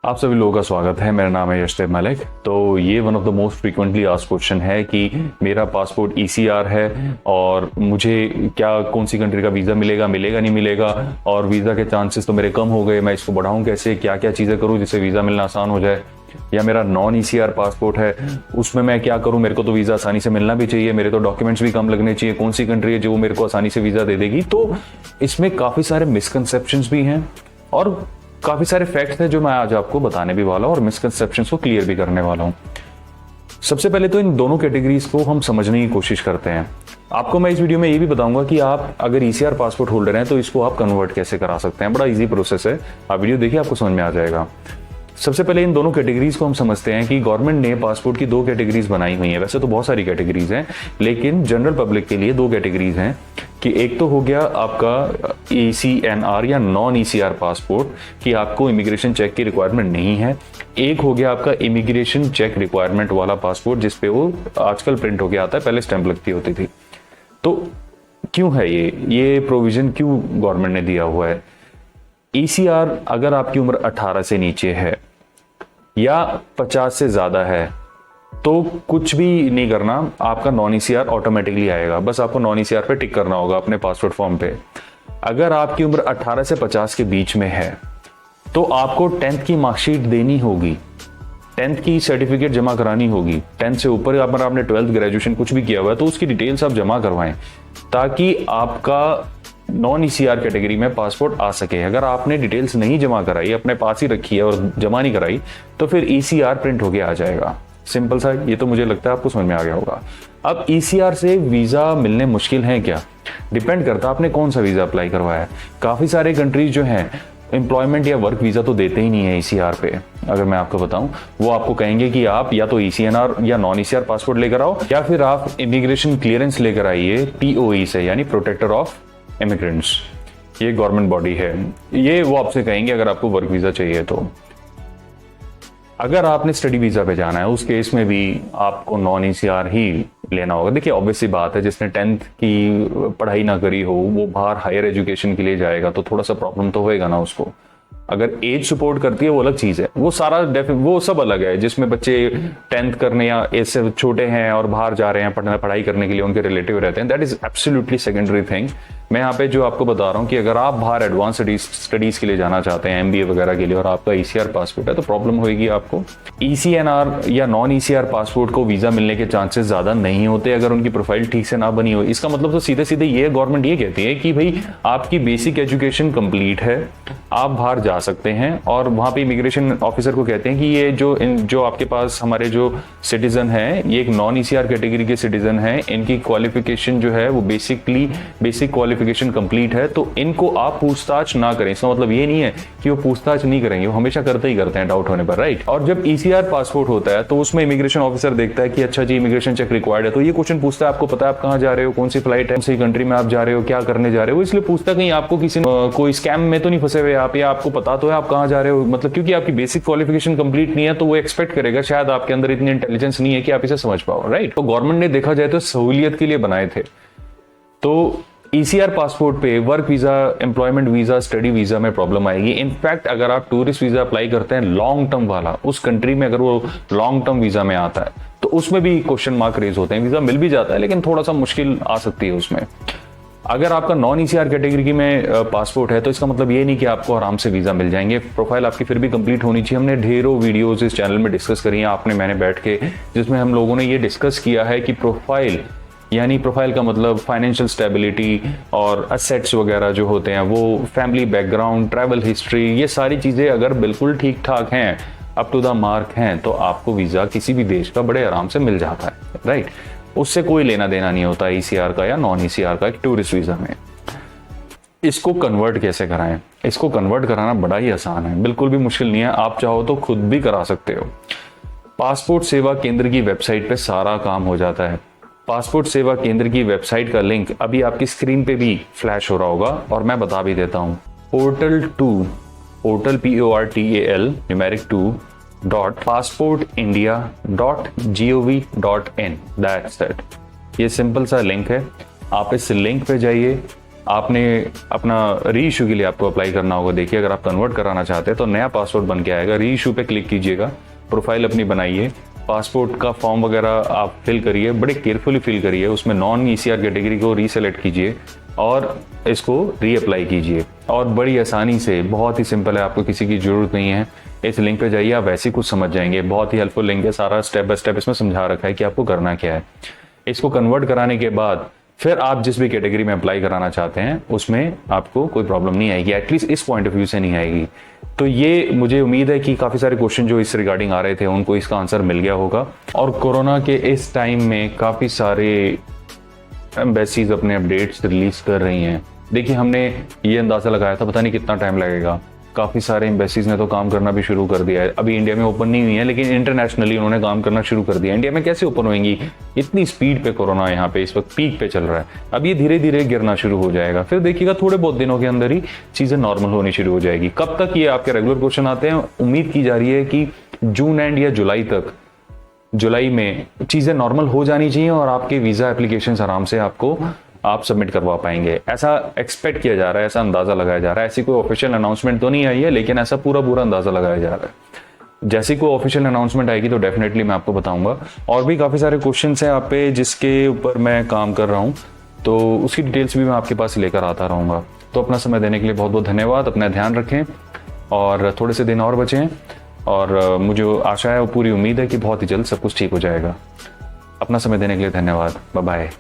आप सभी लोगों का स्वागत है। मेरा नाम है यशदेव मलिक। तो ये one of the most frequently asked question है कि मेरा पासपोर्ट ईसीआर है और मुझे क्या कौन सी कंट्री का वीज़ा मिलेगा नहीं मिलेगा, और वीज़ा के चांसेस तो मेरे कम हो गए, मैं इसको बढ़ाऊं कैसे, क्या क्या चीज़ें करूं जिससे वीज़ा मिलना आसान हो जाए। या मेरा नॉन ईसीआर पासपोर्ट है, उसमें मैं क्या करूं, मेरे को तो वीज़ा आसानी से मिलना भी चाहिए, मेरे तो डॉक्यूमेंट्स भी कम लगने चाहिए, कौन सी कंट्री है जो मेरे को आसानी से वीज़ा दे देगी। तो इसमें काफ़ी सारे मिसकंसेप्शंस भी हैं और काफी सारे फैक्ट्स हैं जो मैं आज आपको बताने भी वाला हूं और मिसकंसेप्शंस को क्लियर भी करने वाला हूं। सबसे पहले तो इन दोनों कैटेगरीज को हम समझने की कोशिश करते हैं। आपको मैं इस वीडियो में ये भी बताऊंगा कि आप अगर ईसीआर पासपोर्ट होल्डर हैं तो इसको आप कन्वर्ट कैसे करा सकते हैं। बड़ा इजी प्रोसेस है, आप वीडियो देखिए आपको समझ में आ जाएगा। सबसे पहले इन दोनों कैटेगरीज को हम समझते हैं कि गवर्नमेंट ने पासपोर्ट की दो कैटेगरीज बनाई हुई हैं। वैसे तो बहुत सारी कैटेगरीज हैं, लेकिन जनरल पब्लिक के लिए दो कैटेगरीज हैं कि एक तो हो गया आपका ECNR या नॉन ECR पासपोर्ट कि आपको इमिग्रेशन चेक की रिक्वायरमेंट नहीं है। एक हो गया आपका इमिग्रेशन चेक रिक्वायरमेंट वाला पासपोर्ट जिसपे वो आजकल प्रिंट होके आता है, पहले स्टैंप लगती होती थी। तो क्यों है ये प्रोविजन क्यों गवर्नमेंट ने दिया हुआ है? ECR अगर आपकी उम्र 18 से नीचे है या 50 से ज्यादा है तो कुछ भी नहीं करना, आपका नॉन ECR ऑटोमेटिकली आएगा। बस आपको नॉन ECR पे टिक करना होगा अपने पासपोर्ट फॉर्म पे। अगर आपकी उम्र 18 से 50 के बीच में है तो आपको 10th की मार्कशीट देनी होगी, 10th की सर्टिफिकेट जमा करानी होगी। 10th से ऊपर अगर आपने 12th ग्रेजुएशन कुछ भी किया हुआ है तो उसकी डिटेल्स आप जमा करवाएं ताकि आपका नॉन ECR कैटेगरी में पासपोर्ट आ सके। अगर आपने डिटेल्स नहीं जमा कराई, अपने पास ही रखी है और जमा नहीं कराई, तो फिर ECR प्रिंट होके आ जाएगा। सिंपल सा, ये तो मुझे लगता है आपको समझ में आ गया होगा। अब ECR से वीजा मिलने मुश्किल है क्या? डिपेंड करता है आपने कौन सा वीजा अप्लाई करवाया है। काफी सारे कंट्रीज जो हैं एम्प्लॉयमेंट या वर्क वीजा तो देते ही नहीं है ECR पे। अगर मैं आपको बताऊं, वो आपको कहेंगे कि आप या तो ECNR या नॉन ECR पासपोर्ट लेकर आओ या फिर आप इमिग्रेशन क्लियरेंस लेकर आइए POE से, यानी प्रोटेक्टर ऑफ इमिग्रेंट्स। ये गवर्नमेंट बॉडी है, ये वो आपसे कहेंगे अगर आपको वर्क वीजा चाहिए तो। अगर आपने स्टडी वीजा पे जाना है उस केस में भी आपको नॉन ECR ही लेना होगा। देखिए ऑब्वियस सी बात है, जिसने 10th की पढ़ाई ना करी हो वो बाहर हायर एजुकेशन के लिए जाएगा तो थोड़ा सा प्रॉब्लम तो होएगा ना उसको। अगर एज सपोर्ट करती है वो अलग चीज है, वो सारा वो सब अलग है। जिसमें बच्चे 10th करने या एज से छोटे हैं और बाहर जा रहे हैं पढ़ाई करने के लिए, उनके रिलेटिव रहते हैं, that is absolutely secondary thing. मैं यहाँ पे जो आपको बता रहा हूँ कि अगर आप बाहर एडवांस स्टडीज के लिए जाना चाहते हैं, MBA वगैरह के लिए, और आपका ECR पासपोर्ट है तो प्रॉब्लम होगी आपको। ECNR या नॉन ECR पासपोर्ट को वीजा मिलने के चांसेस ज्यादा नहीं होते अगर उनकी प्रोफाइल ठीक से ना बनी हो। इसका मतलब तो सीधे सीधे ये गवर्नमेंट ये कहती है कि भाई आपकी बेसिक एजुकेशन कंप्लीट है, आप बाहर जा सकते हैं। और वहां पे इमिग्रेशन ऑफिसर को कहते हैं कि ये जो आपके पास हमारे जो सिटीजन है, ये एक नॉन ECR कैटेगरी के सिटीजन है, इनकी क्वालिफिकेशन जो है वो बेसिक क्वालिफिकेशन कंप्लीट है, तो इनको आप पूछताछ ना करें। इसका मतलब ये नहीं है कि वो पूछताछ नहीं करेंगे, वो हमेशा करते ही करते हैं डाउट होने पर, राइट। और जब ECR पासपोर्ट होता है तो उसमें इमिग्रेशन ऑफिसर देखता है कि अच्छा जी इमिग्रेशन चेक रिक्वायर्ड है, तो ये क्वेश्चन पूछता है आपको पता है आप कहाँ जा रहे हो, कौन सी फ्लाइट है, कौन सी कंट्री में आप जा रहे हो, क्या करने जा रहे हो। इसलिए पूछता है कहीं आपको किसी कोई स्कैम में तो नहीं फंसे हुए आप, या आपको पता तो है आप कहाँ जा रहे हो। मतलब क्योंकि आपकी बेसिक क्वालिफिकेशन कंप्लीट नहीं है तो वो एक्सपेक्ट करेगा शायद आपके अंदर इतनी इंटेलिजेंस नहीं है कि आप इसे समझ पाओ, राइट। तो गवर्नमेंट ने देखा जाए तो सहूलियत के लिए बनाए थे। तो ECR पासपोर्ट पे work visa, employment visa, study visa में प्रॉब्लम आएगी। इनफैक्ट अगर आप टूरिस्ट वीजा अप्लाई करते हैं लॉन्ग टर्म वाला, उस कंट्री में अगर वो लॉन्ग टर्म वीजा में आता है तो उसमें भी क्वेश्चन मार्क रेज होते हैं। वीजा मिल भी जाता है लेकिन थोड़ा सा मुश्किल आ सकती है उसमें। अगर आपका नॉन ECR कैटेगरी में पासपोर्ट है तो इसका मतलब ये नहीं कि आपको आराम से वीजा मिल जाएंगे। प्रोफाइल आपकी फिर भी कंप्लीट होनी चाहिए। हमने ढेरों वीडियोस इस चैनल में डिस्कस करी हैं, आपने मैंने बैठ के, जिसमें हम लोगों ने ये डिस्कस किया है कि प्रोफाइल, यानी प्रोफाइल का मतलब फाइनेंशियल स्टेबिलिटी और असेट्स वगैरह जो होते हैं वो, फैमिली बैकग्राउंड, ट्रैवल हिस्ट्री, ये सारी चीज़ें अगर बिल्कुल ठीक ठाक हैं, अप टू द मार्क हैं, तो आपको वीज़ा किसी भी देश का बड़े आराम से मिल जाता है, राइट। उससे कोई लेना देना नहीं होता ECR का या नॉन ECR का एक टूरिस्ट वीज़ा में। इसको कन्वर्ट कैसे कराएं? इसको कन्वर्ट कराना बड़ा ही आसान है, बिल्कुल भी मुश्किल नहीं है। आप चाहो तो खुद भी करा सकते हो। पासपोर्ट सेवा केंद्र की वेबसाइट पे सारा काम हो जाता है। पासपोर्ट सेवा केंद्र की वेबसाइट का लिंक अभी आपकी स्क्रीन पे भी फ्लैश हो रहा होगा और मैं बता भी देता हूं। Portal PORTAL numeric 2.passportindia.gov.in, that's it. ये सिंपल सा लिंक है, आप इस लिंक पे जाइए, आपने अपना री इशू के लिए आपको अप्लाई करना होगा। देखिए, अगर आप कन्वर्ट कराना चाहते हैं तो नया पासपोर्ट बन के आएगा। री इशू पे क्लिक कीजिएगा, प्रोफाइल अपनी बनाइए, पासपोर्ट का फॉर्म वगैरह आप फिल करिए, बड़े केयरफुली फिल करिए, उसमें नॉन ECR कैटेगरी को रीसेलेक्ट कीजिए और इसको रीअप्लाई कीजिए। और बड़ी आसानी से, बहुत ही सिंपल है, आपको किसी की ज़रूरत नहीं है। इस लिंक पे जाइए, आप वैसे ही कुछ समझ जाएंगे। बहुत ही हेल्पफुल लिंक है, सारा स्टेप बाय स्टेप इसमें समझा रखा है कि आपको करना क्या है। इसको कन्वर्ट कराने के बाद फिर आप जिस भी कैटेगरी में अप्लाई कराना चाहते हैं उसमें आपको कोई प्रॉब्लम नहीं आएगी, एटलीस्ट इस पॉइंट ऑफ व्यू से नहीं आएगी। तो ये मुझे उम्मीद है कि काफ़ी सारे क्वेश्चन जो इस रिगार्डिंग आ रहे थे उनको इसका आंसर मिल गया होगा। और कोरोना के इस टाइम में काफ़ी सारे एम्बेसीज अपने अपडेट्स रिलीज कर रही हैं। देखिए, हमने ये अंदाज़ा लगाया था पता नहीं कितना टाइम लगेगा, काफ़ी सारे एम्बेसीज ने तो काम करना भी शुरू कर दिया है। अभी इंडिया में ओपन नहीं हुई है, लेकिन इंटरनेशनली उन्होंने काम करना शुरू कर दिया। इंडिया में कैसे ओपन होंगी, इतनी स्पीड पे कोरोना यहाँ पे इस वक्त पीक पे चल रहा है। अब ये धीरे धीरे गिरना शुरू हो जाएगा, फिर देखिएगा थोड़े बहुत दिनों के अंदर ही चीज़ें नॉर्मल होनी शुरू हो जाएगी। कब तक, ये आपके रेगुलर क्वेश्चन आते हैं। उम्मीद की जा रही है कि जून एंड या जुलाई में चीज़ें नॉर्मल हो जानी चाहिए और आपके वीज़ा एप्लीकेशन आराम से आप सबमिट करवा पाएंगे, ऐसा एक्सपेक्ट किया जा रहा है, ऐसा अंदाजा लगाया जा रहा है। ऐसी कोई ऑफिशियल अनाउंसमेंट तो नहीं आई है, लेकिन ऐसा पूरा अंदाजा लगाया जा रहा है। जैसी कोई ऑफिशियल अनाउंसमेंट आएगी तो डेफिनेटली मैं आपको बताऊंगा। और भी काफ़ी सारे क्वेश्चंस हैं आप पे जिसके ऊपर मैं काम कर रहा हूँ, तो उसकी डिटेल्स भी मैं आपके पास लेकर आता रहूँगा। तो अपना समय देने के लिए बहुत बहुत धन्यवाद। अपना ध्यान रखें और थोड़े से दिन और बचें, और मुझे आशा है और पूरी उम्मीद है कि बहुत ही जल्द सब कुछ ठीक हो जाएगा। अपना समय देने के लिए धन्यवाद। Bye bye.